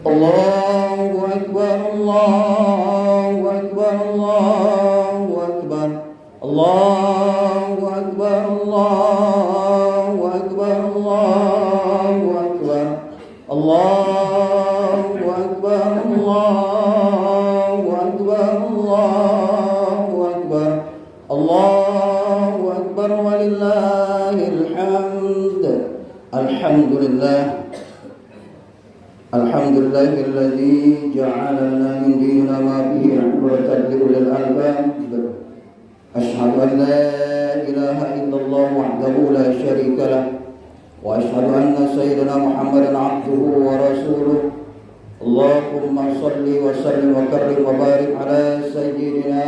Allahu Akbar, Allahu Akbar, Allahu Akbar, Allahu Akbar, Allahu Akbar, Allahu Akbar, Allahu Akbar, Allahu Akbar, Allahu Akbar, Allahu Akbar, walillahil hamd. Alhamdulillah. Alhamdulillahilladzi ja'ala lana min dinina ma bihi 'ibratan li ulil albab. Asyhadu an la ilaha illallah wahdahu la syarika lah wa asyhadu anna sayyidina Muhammadan 'abduhu wa rasuluh. Allahumma shalli wa sallim wa karrim wa barik ala sayyidina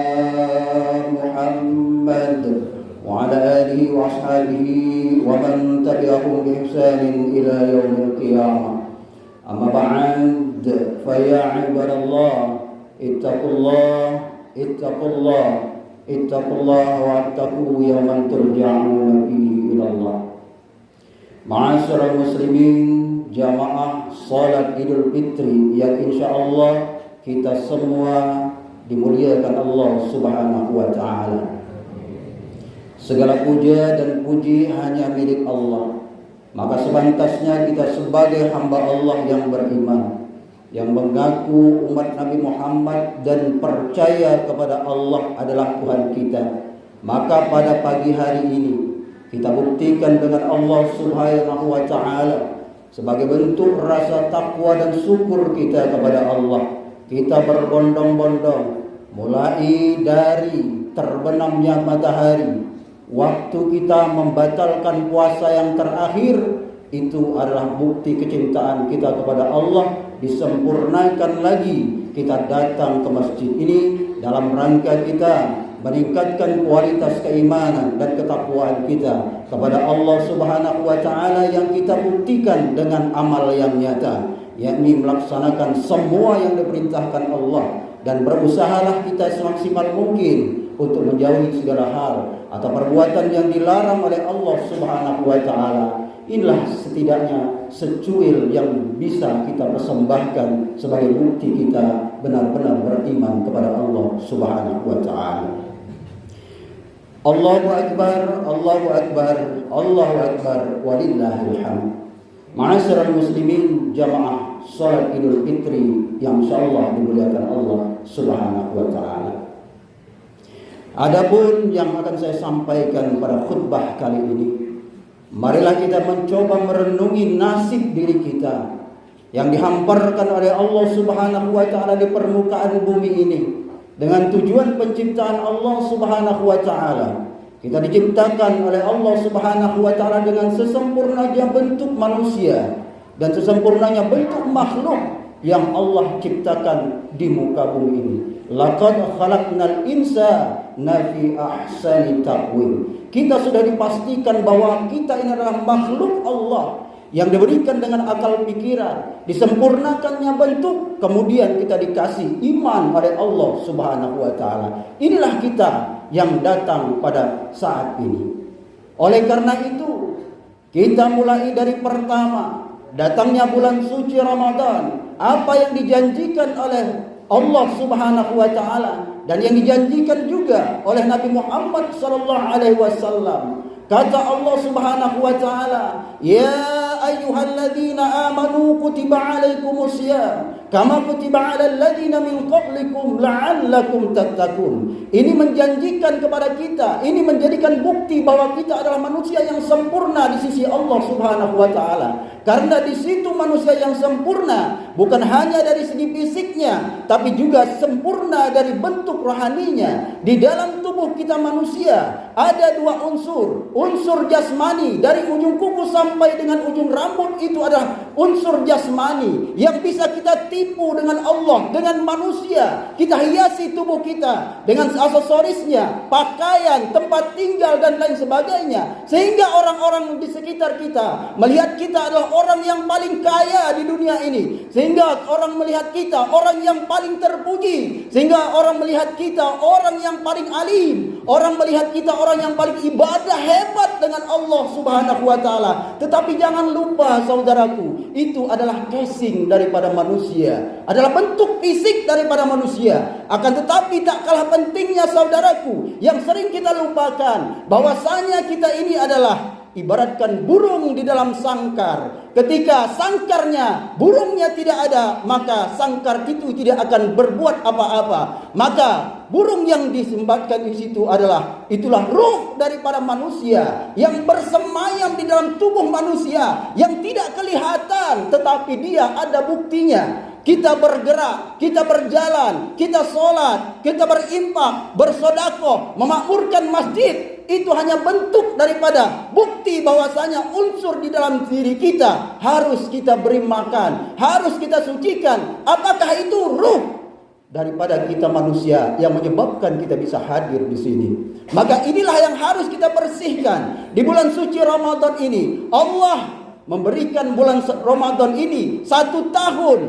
Muhammad wa ala alihi wa ashabihi wa man tabi'ahum bi ihsanin ila yaumil qiyamah. Amma ba'd, fa ya ibadallah, ittaqullah wattaqu yawman turja'una fihi ila Allah. Ma'asyiral muslimin, jamaah salat Idul Fitri yang insyaallah kita semua dimuliakan Allah Subhanahu wa taala. Segala puja dan puji hanya milik Allah. Maka sepantasnya kita sebagai hamba Allah yang beriman, yang mengaku umat Nabi Muhammad dan percaya kepada Allah adalah Tuhan kita, maka pada pagi hari ini kita buktikan dengan Allah Subhanahu wa taala sebagai bentuk rasa takwa dan syukur kita kepada Allah. Kita berbondong-bondong mulai dari terbenamnya matahari, waktu kita membatalkan puasa yang terakhir, itu adalah bukti kecintaan kita kepada Allah. Disempurnakan lagi kita datang ke masjid ini dalam rangka kita meningkatkan kualitas keimanan dan ketakwaan kita kepada Allah Subhanahu wa taala, yang kita buktikan dengan amal yang nyata, yakni melaksanakan semua yang diperintahkan Allah, dan berusahalah kita semaksimal mungkin untuk menjauhi segala hal atau perbuatan yang dilarang oleh Allah Subhanahu wa taala. Inilah setidaknya secuil yang bisa kita persembahkan sebagai bukti kita benar-benar beriman kepada Allah Subhanahu wa taala. Allahu akbar, Allahu akbar, Allahu akbar, walillahil hamd. Ma'asyiral muslimin, jamaah salat Idul Fitri yang insyaallah dimuliakan Allah Subhanahu wa taala. Adapun yang akan saya sampaikan pada khutbah kali ini, marilah kita mencoba merenungi nasib diri kita yang dihamparkan oleh Allah Subhanahu wa taala di permukaan bumi ini dengan tujuan penciptaan Allah Subhanahu wa taala. Kita diciptakan oleh Allah Subhanahu wa taala dengan sesempurnanya bentuk manusia dan sesempurnanya bentuk makhluk yang Allah ciptakan di muka bumi ini. Laqad khalaqnal insana fi ahsani taqwim. Kita sudah dipastikan bahwa kita ini adalah makhluk Allah yang diberikan dengan akal pikiran, disempurnakannya bentuk, kemudian kita dikasih iman oleh Allah Subhanahu wa taala. Inilah kita yang datang pada saat ini. Oleh karena itu, kita mulai dari pertama datangnya bulan suci Ramadan, apa yang dijanjikan oleh Allah Subhanahu wa taala dan yang dijanjikan juga oleh Nabi Muhammad sallallahu alaihi wasallam. Kata Allah Subhanahu wa taala, "Ya ayyuhalladzina amanu kutiba alaikumusiyam kama kutiba alal ladzina min qablikum la'allakum tattaqun." Ini menjanjikan kepada kita, ini menjadikan bukti bahwa kita adalah manusia yang sempurna di sisi Allah Subhanahu wa taala. Karena di situ manusia yang sempurna bukan hanya dari segi fisiknya, tapi juga sempurna dari bentuk rohaninya. Di dalam tubuh kita manusia ada dua unsur. Unsur jasmani, dari ujung kuku sampai dengan ujung rambut, itu adalah unsur jasmani yang bisa kita tipu dengan Allah, dengan manusia. Kita hiasi tubuh kita dengan aksesorisnya, pakaian, tempat tinggal dan lain sebagainya, sehingga orang-orang di sekitar kita melihat kita adalah orang yang paling kaya di dunia ini. sehingga orang melihat kita orang yang paling terpuji, sehingga orang melihat kita orang yang paling alim, orang melihat kita orang yang paling ibadah hebat dengan Allah Subhanahu wa taala. Tetapi jangan lupa saudaraku, itu adalah casing daripada manusia, adalah bentuk fisik daripada manusia. Akan tetapi tak kalah pentingnya saudaraku, yang sering kita lupakan, bahwasanya kita ini adalah ibaratkan burung di dalam sangkar. Ketika sangkarnya, burungnya tidak ada, maka sangkar itu tidak akan berbuat apa-apa. Maka burung yang disembatkan di situ itulah ruh daripada manusia yang bersemayam di dalam tubuh manusia, yang tidak kelihatan tetapi dia ada buktinya. Kita bergerak, kita berjalan, kita sholat, kita berinfak, bersedekah, memakmurkan masjid. Itu hanya bentuk daripada bukti bahwasanya unsur di dalam diri kita harus kita beri makan, harus kita sucikan. Apakah itu ruh daripada kita manusia yang menyebabkan kita bisa hadir di sini? Maka inilah yang harus kita bersihkan di bulan suci Ramadan ini. Allah memberikan bulan Ramadan ini 1 tahun,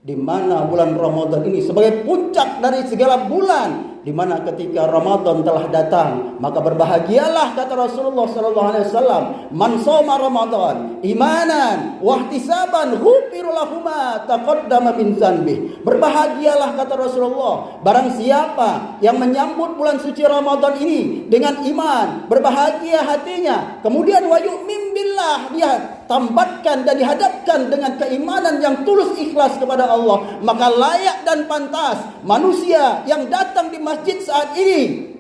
di mana bulan Ramadan ini sebagai puncak dari segala bulan, di mana ketika Ramadan telah datang, maka berbahagialah kata Rasulullah sallallahu alaihi wasallam, man shoma Ramadan imanan wa ihtisaban ghufira lahu ma taqaddama min dzanbi. Berbahagialah kata Rasulullah, barang siapa yang menyambut bulan suci Ramadan ini dengan iman, berbahagia hatinya, kemudian wa yu'min billah, dia tambatkan dan dihadapkan dengan keimanan yang tulus ikhlas kepada Allah, maka layak dan pantas manusia yang datang di masjid saat ini.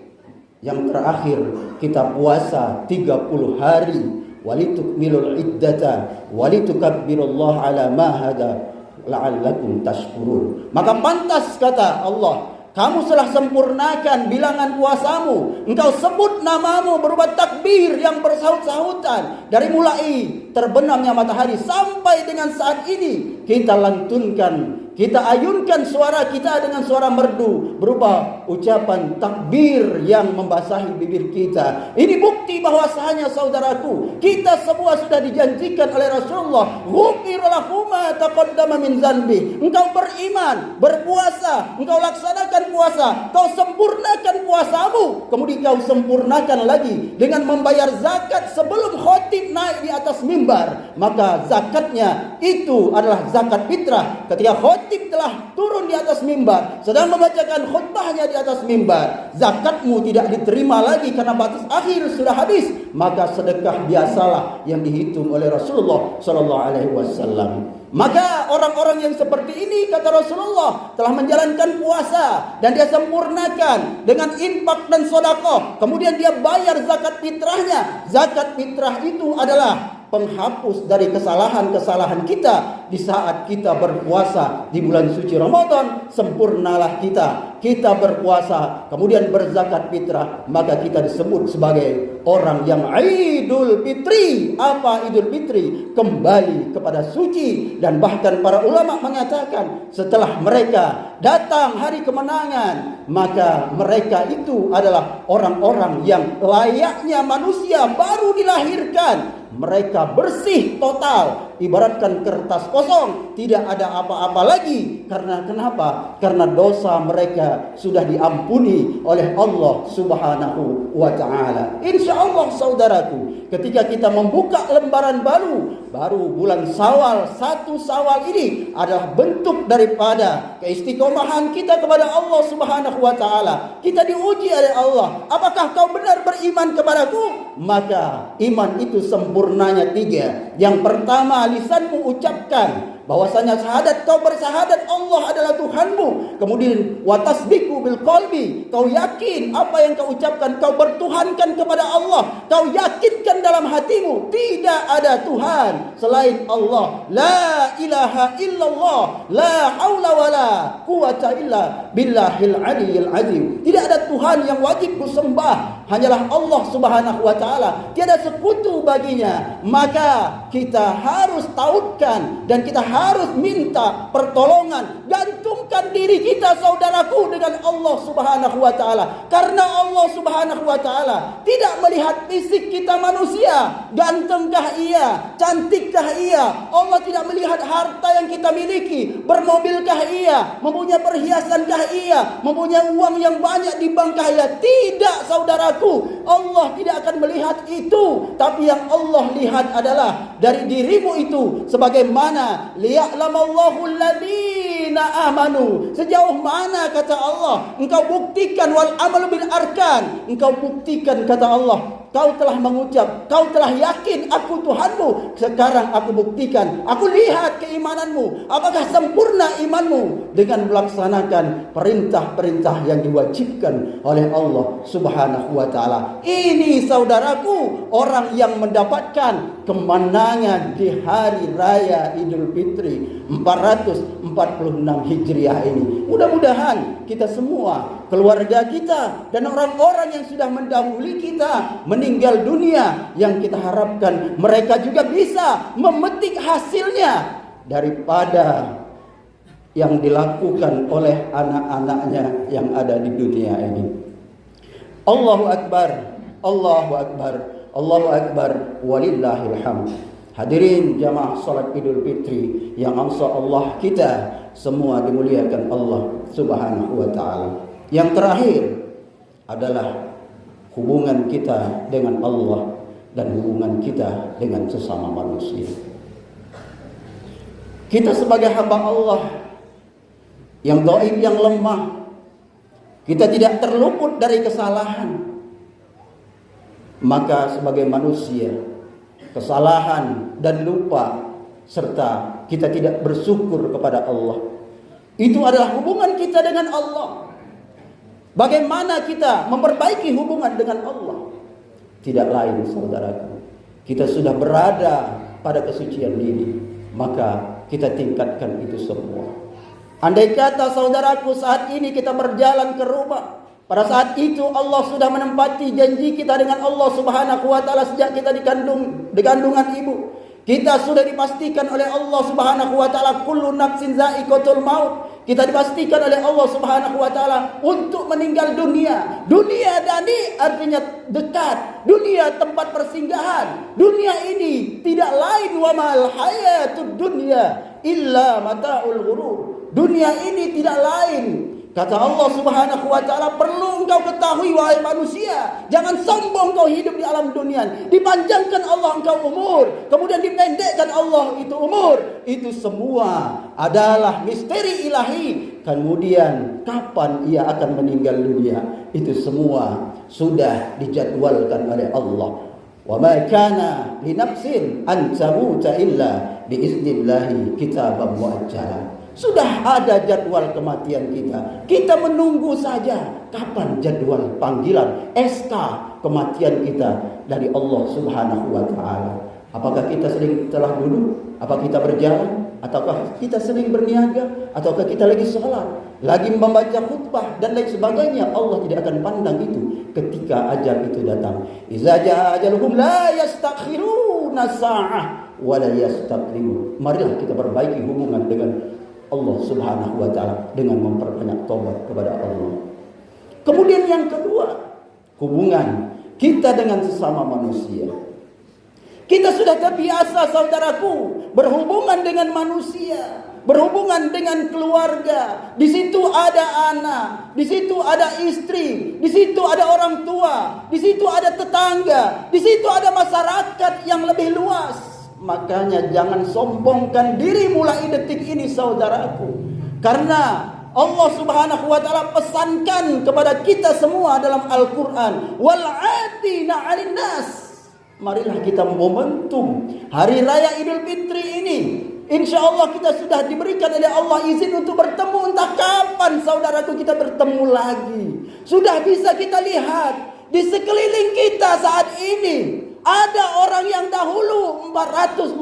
Yang terakhir kita puasa 30 hari, walitukmilul iddata walitukabbirullaha ala ma hada la'allakum tashkurun. Maka pantas kata Allah, kamu telah sempurnakan bilangan puasamu. Engkau sebut namamu berupa takbir yang bersahut-sahutan. Dari mulai terbenamnya matahari sampai dengan saat ini, kita lantunkan, kita ayunkan suara kita dengan suara merdu berupa ucapan takbir yang membasahi bibir kita. Ini bukti bahwasanya saudaraku, kita semua sudah dijanjikan oleh Rasulullah, ghufira lahu ma taqaddama min dzanbi. Engkau beriman, berpuasa, engkau laksanakan puasa, kau sempurnakan puasamu, kemudian kau sempurnakan lagi dengan membayar zakat sebelum khatib naik di atas mimbar. Maka zakatnya itu adalah zakat fitrah. Ketika khatib telah turun di atas mimbar, sedang membacakan khutbahnya di atas mimbar, zakatmu tidak diterima lagi karena batas akhir sudah habis, maka sedekah biasalah yang dihitung oleh Rasulullah sallallahu alaihi wasallam. Maka orang-orang yang seperti ini kata Rasulullah telah menjalankan puasa dan dia sempurnakan dengan infak dan sedekah, kemudian dia bayar zakat fitrahnya. Zakat fitrah itu adalah penghapus dari kesalahan-kesalahan kita di saat kita berpuasa di bulan suci Ramadan. Sempurnalah kita berpuasa kemudian berzakat fitrah, maka kita disebut sebagai orang yang Idul Fitri. Apa Idul Fitri? Kembali kepada suci. Dan bahkan para ulama mengatakan setelah mereka datang hari kemenangan, maka mereka itu adalah orang-orang yang layaknya manusia baru dilahirkan. Mereka bersih total, ibaratkan kertas kosong, tidak ada apa-apa lagi. Karena kenapa? Karena dosa mereka sudah diampuni oleh Allah Subhanahu wa ta'ala. Insya Allah saudaraku, ketika kita membuka lembaran baru bulan Syawal, 1 Syawal ini adalah bentuk daripada keistiqomahan kita kepada Allah Subhanahu wa ta'ala. Kita diuji oleh Allah, apakah kau benar beriman kepadaku? Maka iman itu sempurnanya 3. Yang pertama, lisanmu ucapkan bahwasanya syahadat, kau bersyahadat Allah adalah Tuhanmu. Kemudian wa tasdiqu bil qalbi, kau yakin apa yang kau ucapkan, kau bertuhankan kepada Allah. Kau yakinkan dalam hatimu tidak ada Tuhan selain Allah. La ilaha illallah, la haula wala quwata illa billahil aliyil azim. Tidak ada Tuhan yang wajib kusembah hanyalah Allah Subhanahu wa taala, tiada sekutu baginya. Maka kita harus tautkan dan kita harus minta pertolongan, gantungkan diri kita saudaraku dengan Allah Subhanahu wa taala. Karena Allah Subhanahu wa taala tidak melihat fisik kita manusia, gantengkah ia, cantikkah ia. Allah tidak melihat harta yang kita miliki, bermobilkah ia, mempunyai perhiasankah ia, mempunyai uang yang banyak di bankkah ia. Tidak saudaraku, Allah tidak akan melihat itu. Tapi yang Allah lihat adalah dari dirimu itu, sebagaimana liya'lamallahu alladzina amanu, sejauh mana kata Allah engkau buktikan, wal amalu bil arkan, engkau buktikan kata Allah, kau telah mengucap, kau telah yakin aku Tuhanmu. Sekarang aku buktikan, aku lihat keimananmu, apakah sempurna imanmu dengan melaksanakan perintah-perintah yang diwajibkan oleh Allah Subhanahu wa taala. Ini saudaraku, orang yang mendapatkan kemenangan di hari raya Idul Fitri 446 Hijriah ini. Mudah-mudahan kita semua, keluarga kita dan orang-orang yang sudah mendahului kita meninggal dunia, yang kita harapkan mereka juga bisa memetik hasilnya daripada yang dilakukan oleh anak-anaknya yang ada di dunia ini. Allahu Akbar, Allahu Akbar, Allahu Akbar, walillahil hamd. Hadirin jamaah salat Idul Fitri yang insyaallah kita semua dimuliakan Allah Subhanahu wa taala. Yang terakhir adalah hubungan kita dengan Allah dan hubungan kita dengan sesama manusia. Kita sebagai hamba Allah yang dhaif, yang lemah, kita tidak terluput dari kesalahan. Maka sebagai manusia, kesalahan dan lupa serta kita tidak bersyukur kepada Allah, itu adalah hubungan kita dengan Allah. Bagaimana kita memperbaiki hubungan dengan Allah? Tidak lain saudaraku, kita sudah berada pada kesucian diri, maka kita tingkatkan itu semua. Andai kata saudaraku saat ini kita berjalan ke rumah, pada saat itu Allah sudah menempati janji kita dengan Allah Subhanahu wa taala sejak kita di kandungan ibu. Kita sudah dipastikan oleh Allah Subhanahu wa taala kullu nafsin za'iqatul maut. Kita dipastikan oleh Allah Subhanahu wa taala untuk meninggal dunia. Dunia dani artinya dekat. Dunia tempat persinggahan. Dunia ini tidak lain wa mal hayatud dunya illa mataul ghurur. Dunia ini tidak lain, kata Allah Subhanahu wa taala, perlu engkau ketahui wahai manusia, jangan sombong kau hidup di alam dunia. Dipanjangkan Allah engkau umur, kemudian dipendekkan Allah itu umur. Itu semua adalah misteri ilahi. Kemudian kapan ia akan meninggal dunia, itu semua sudah dijadwalkan oleh Allah. Wa ma kana li nafsin an tamuta illa bi idznillah kitaban muajjala. Sudah ada jadwal kematian kita. Kita menunggu saja kapan jadwal panggilan SK kematian kita dari Allah Subhanahu wa taala. Apakah kita sering telah duduk? Apakah kita berjalan? Ataukah kita sering berniaga? Ataukah kita lagi sholat, lagi membaca khutbah dan lain sebagainya? Allah tidak akan pandang itu ketika ajal itu datang. Iza jaa ajaluhum la yastakhiruna sa'ah wa la yastaqdimun. Marilah kita perbaiki hubungan dengan Allah Subhanahu wa taala dengan memperbanyak taubat kepada Allah. Kemudian yang kedua, hubungan kita dengan sesama manusia. Kita sudah terbiasa saudaraku berhubungan dengan manusia, berhubungan dengan keluarga. Di situ ada anak, di situ ada istri, di situ ada orang tua, di situ ada tetangga, di situ ada masyarakat yang lebih luas. Makanya jangan sombongkan diri mulai detik ini saudaraku. Karena Allah Subhanahu wa taala pesankan kepada kita semua dalam Al-Qur'an, wal 'atina 'alan nas. Marilah kita momentum hari raya Idul Fitri ini. Insyaallah kita sudah diberikan oleh Allah izin untuk bertemu. Entah kapan saudaraku kita bertemu lagi. Sudah bisa kita lihat di sekeliling kita saat ini. Ada orang yang dahulu 1445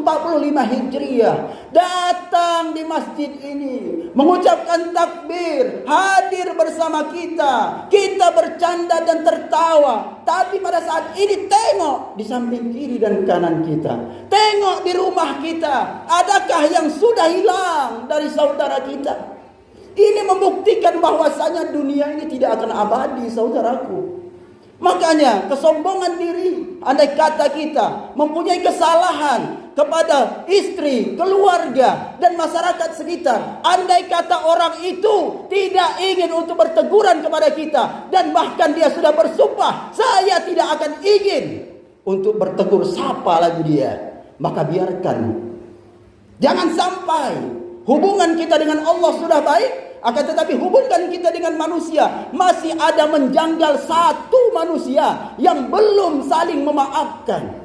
Hijriah datang di masjid ini, mengucapkan takbir, hadir bersama kita. Kita bercanda dan tertawa. Tapi pada saat ini tengok di samping kiri dan kanan kita, tengok di rumah kita, adakah yang sudah hilang dari saudara kita? Ini membuktikan bahwasanya dunia ini tidak akan abadi, saudaraku. Makanya kesombongan diri, andai kata kita mempunyai kesalahan kepada istri, keluarga, dan masyarakat sekitar, andai kata orang itu tidak ingin untuk berteguran kepada kita, dan bahkan dia sudah bersumpah, saya tidak akan ingin untuk bertegur sapa lagi dia, maka biarkan. Jangan sampai hubungan kita dengan Allah sudah baik, akan tetapi hubungan kita dengan manusia masih ada menjanggal satu manusia yang belum saling memaafkan.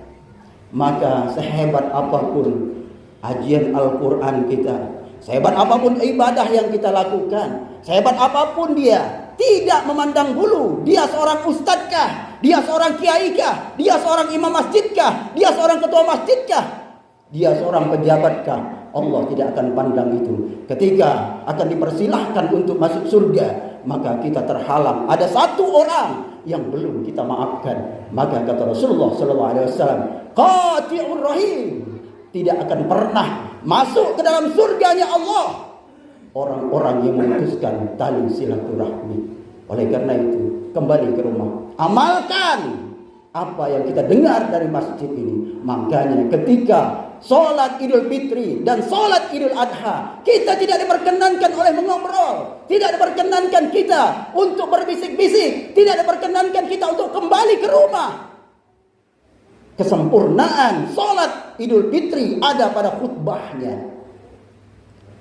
Maka sehebat apapun ajian Al-Quran kita, sehebat apapun ibadah yang kita lakukan, sehebat apapun dia, tidak memandang bulu, dia seorang ustadzkah, dia seorang kiaikah, dia seorang imam masjidkah, dia seorang ketua masjidkah, dia seorang pejabatkah, Allah tidak akan pandang itu. Ketika akan dipersilahkan untuk masuk surga, maka kita terhalang. Ada satu orang yang belum kita maafkan. Maka kata Rasulullah SAW, qati'ur rahim, tidak akan pernah masuk ke dalam surganya Allah orang-orang yang memutuskan tali silaturahmi. Oleh karena itu, kembali ke rumah, amalkan apa yang kita dengar dari masjid ini. Makanya ketika sholat Idul Fitri dan sholat Idul Adha, kita tidak diperkenankan oleh mengobrol, tidak diperkenankan kita untuk berbisik-bisik, tidak diperkenankan kita untuk kembali ke rumah. Kesempurnaan sholat Idul Fitri ada pada khutbahnya.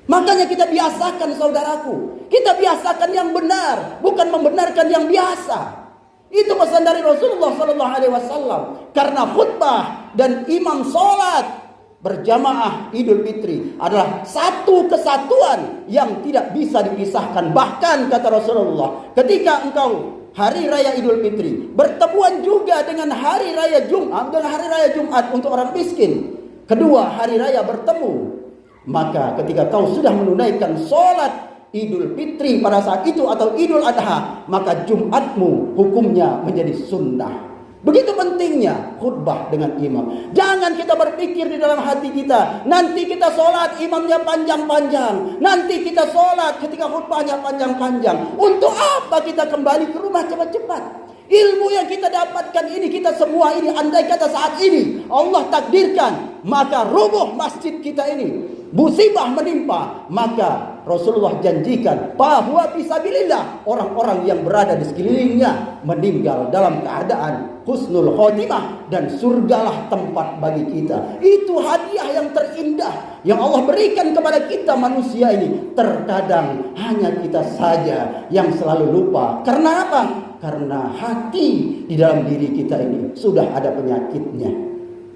Makanya kita biasakan, saudaraku, kita biasakan yang benar, bukan membenarkan yang biasa. Itu pesan dari Rasulullah SAW. Karena khutbah dan imam sholat berjamaah Idul Fitri adalah satu kesatuan yang tidak bisa dipisahkan. Bahkan kata Rasulullah, ketika engkau hari raya Idul Fitri bertemuan juga dengan hari raya Jumat untuk orang miskin, kedua hari raya bertemu, maka ketika kau sudah menunaikan sholat Idul Fitri pada saat itu atau Idul Adha, maka Jumatmu hukumnya menjadi sunnah. Begitu pentingnya khutbah dengan imam. Jangan kita berpikir di dalam hati kita, nanti kita sholat imamnya panjang-panjang, nanti kita sholat ketika khutbahnya panjang-panjang. Untuk apa kita kembali ke rumah cepat-cepat? Ilmu yang kita dapatkan ini, kita semua ini, andai kata saat ini Allah takdirkan, maka rubuh masjid kita ini, musibah menimpa, maka Rasulullah janjikan bahwa fisabilillah orang-orang yang berada di sekelilingnya meninggal dalam keadaan husnul khotimah, dan surgalah tempat bagi kita. Itu hadiah yang terindah yang Allah berikan kepada kita manusia ini. Terkadang hanya kita saja yang selalu lupa. Karena apa? Karena hati di dalam diri kita ini sudah ada penyakitnya.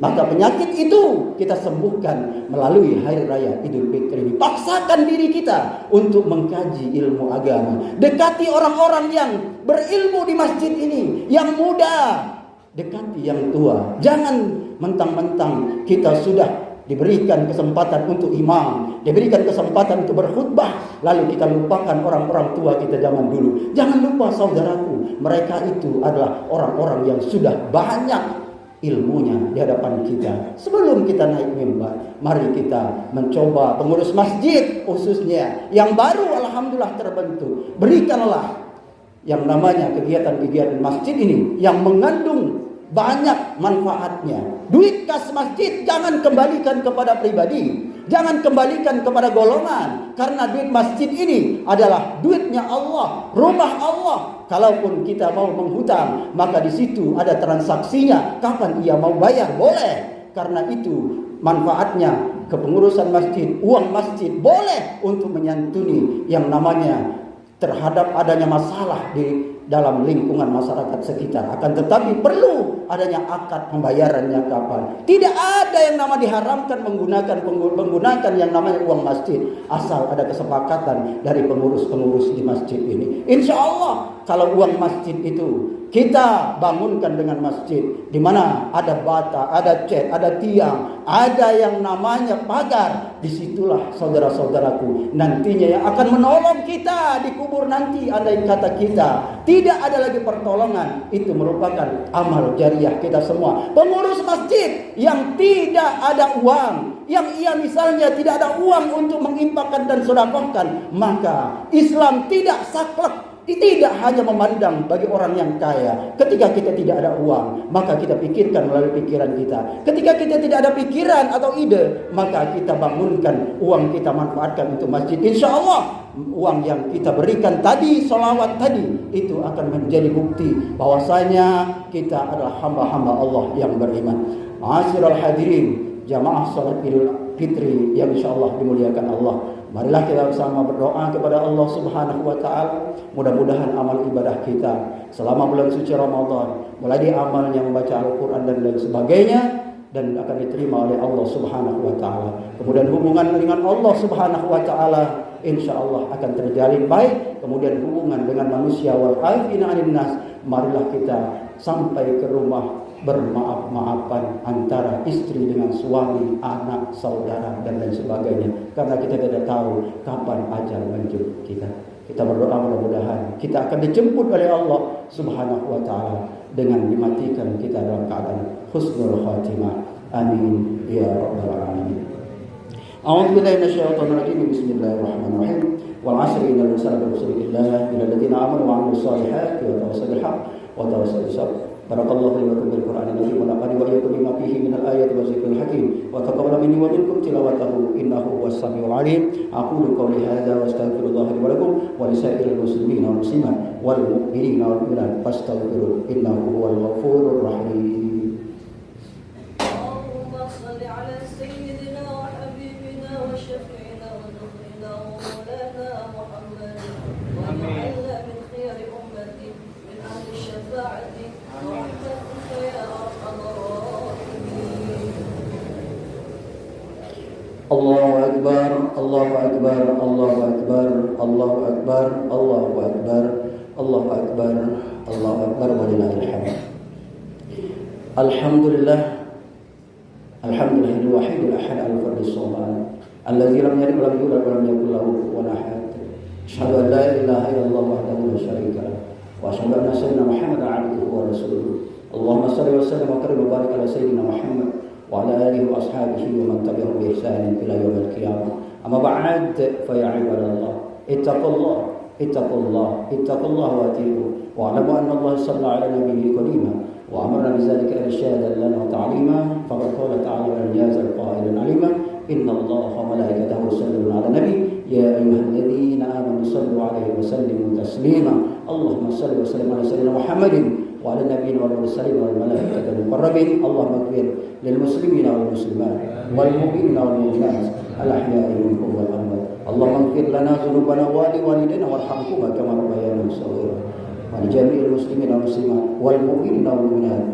Maka penyakit itu kita sembuhkan melalui hari raya Idul Fitri ini. Paksakan diri kita untuk mengkaji ilmu agama. Dekati orang-orang yang berilmu di masjid ini, yang muda, dekati yang tua. Jangan mentang-mentang kita sudah diberikan kesempatan untuk imam, diberikan kesempatan untuk berkhutbah, lalu kita lupakan orang-orang tua kita zaman dulu. Jangan lupa, saudaraku, mereka itu adalah orang-orang yang sudah banyak ilmunya di hadapan kita. Sebelum kita naik mimbar, mari kita mencoba pengurus masjid khususnya yang baru alhamdulillah terbentuk. Berikanlah yang namanya kegiatan-kegiatan masjid ini yang mengandung banyak manfaatnya. Duit kas masjid jangan kembalikan kepada pribadi, jangan kembalikan kepada golongan, karena duit masjid ini adalah duitnya Allah, rumah Allah. Kalaupun kita mau menghutang, maka di situ ada transaksinya. Kapan ia mau bayar, boleh. Karena itu manfaatnya kepengurusan masjid, uang masjid boleh untuk menyantuni yang namanya terhadap adanya masalah di dalam lingkungan masyarakat sekitar. Akan tetapi perlu adanya akad pembayarannya kapan. Tidak ada yang nama diharamkan menggunakan yang namanya uang masjid, asal ada kesepakatan dari pengurus-pengurus di masjid ini. Insya Allah kalau uang masjid itu kita bangunkan dengan masjid di mana ada bata, ada cat, ada tiang, ada yang namanya pagar. Disitulah saudara-saudaraku nantinya yang akan menolong kita di kubur nanti. Andai kata kita tidak ada lagi pertolongan, itu merupakan amal jariah kita semua. Pengurus masjid yang tidak ada uang, yang ia misalnya tidak ada uang untuk menginfakkan dan sedekahkan, maka Islam tidak saklek. Tidak hanya memandang bagi orang yang kaya. Ketika kita tidak ada uang, maka kita pikirkan melalui pikiran kita. Ketika kita tidak ada pikiran atau ide, maka kita bangunkan, uang kita manfaatkan untuk masjid. Insya Allah uang yang kita berikan tadi, sholawat tadi, itu akan menjadi bukti bahwasanya kita adalah hamba-hamba Allah yang beriman. Ma'asyiral hadirin, jamaah salat Idul Fitri yang insya Allah dimuliakan Allah. Marilah kita bersama berdoa kepada Allah Subhanahu wa taala. Mudah-mudahan amal ibadah kita selama bulan suci Ramadan, mulai di amalnya membaca Al-Qur'an dan lain sebagainya, dan akan diterima oleh Allah Subhanahu wa taala. Kemudian hubungan dengan Allah Subhanahu wa taala insyaallah akan terjalin baik. Kemudian hubungan dengan manusia wal afina 'anil nas, marilah kita sampai ke rumah bermaaf-maafan antara istri dengan suami, anak, saudara dan lain sebagainya. Karena kita tidak tahu kapan ajal menjemput kita. Kita berdoa mudah-mudahan kita akan dijemput oleh Allah Subhanahu wa taala dengan dimatikan kita dalam keadaan husnul khatimah. Amin ya rabbal alamin. A'udzu billahi minasyaitonir rajim. Bismillahirrahmanirrahim. Wal 'asri innal insana lafi khusr illa alladziina aamanu wa 'amilus shalihati wa tawassaw bil haqq wa tawassaw bis sabr. Barakallahu li wa lakum bil Qur'anil azim wa nafa'ani wa iyyakum bima fihi minal ayati wa dzikril hakim wa taqabbal minni wa minkum tilawatahu innahu huwas samiul 'alim. Aqulu qawli hadza wa astaghfirullaha li wa lakum wa li sa'iril muslimina wal muslimat wal mu'minina wal mu'minat fastaghfiruhu innahu huwal ghafurur rahim. Allahu Akbar, Allahu Akbar, Allahu Akbar, Allahu Akbar, Allahu Akbar, Allahu Akbar, Allahu Akbar, walillahil hamd. Alhamdulillah, alhamdulillahil wahidil ahad al-fardis samad, alladzi lam yalid wa lam yulad wa lam yakul lahu kufuwan ahad. Asyhadu an la ilaha illallah wahdahu la syarika lahu wa asyhadu anna sayyidina Muhammadan 'abduhu wa rasuluh. Allahumma shalli wa sallim wa karim wa barik ala sayyidina Muhammad wa ala alihi wa ashabihi wa man tabi'ahum bi ihsan ila yaumil qiyamah. Amma ba'd, fa ya ibadallah, ittaqullah wa atii'u wa alamu anna Allah sallallahu ala nabiyyi karima wa amarna bidzalika irshadan lana wa ta'lima. Faqad qala ta'ala wa yazal qailan 'alima inna Allaha wa malaikatahu yusalluna 'alan nabi ya ayyuhalladzina amanu sallu 'alaihi wa sallimu taslima. Allahumma shalli wa sallim ala sayyidina Muhammadin wa ala nabiyina wal mursalin wal malaikatil muqarrabin. Allahumma ighfir lil muslimina wal muslimat wal mu'minina wal mu'minat al ahya'i minhum wal amwat. Allahumma ighfir lana dhunubana wa li walidayna warhamhuma kama rabbayana shaghira wa li jami'il muslimina wal muslimat wal mu'minina wal mu'minat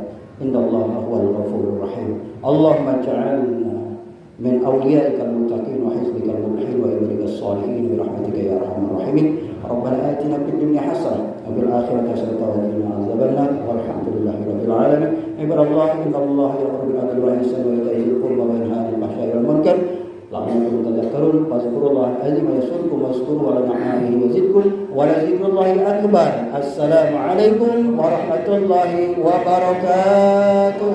innallaha huwal ghafurur rahim. Allahumma ij'alna min awliyaikal muttaqin wa hizbikal muflihin wa ibadikas shalihin bi rahmatika ya arhamar rahimin. Rabbana atina fid dunya hasanah wa fil akhirati hasanah wa qina adzaban nar. Walhamdulillahi rabbil alamin. Ibadallah, innallaha ya'muru bil 'adli wal ihsani wa ita'i dzil qurba wa yanha 'anil fahsya'i wal munkar la'allakum tadhakkarun. Fadhkurullaha al-'azim yadhkurkum washkuruhu 'ala ni'amihi yazidkum wa la dzikrullahi akbar. Assalamu alaikum warahmatullahi wabarakatuh.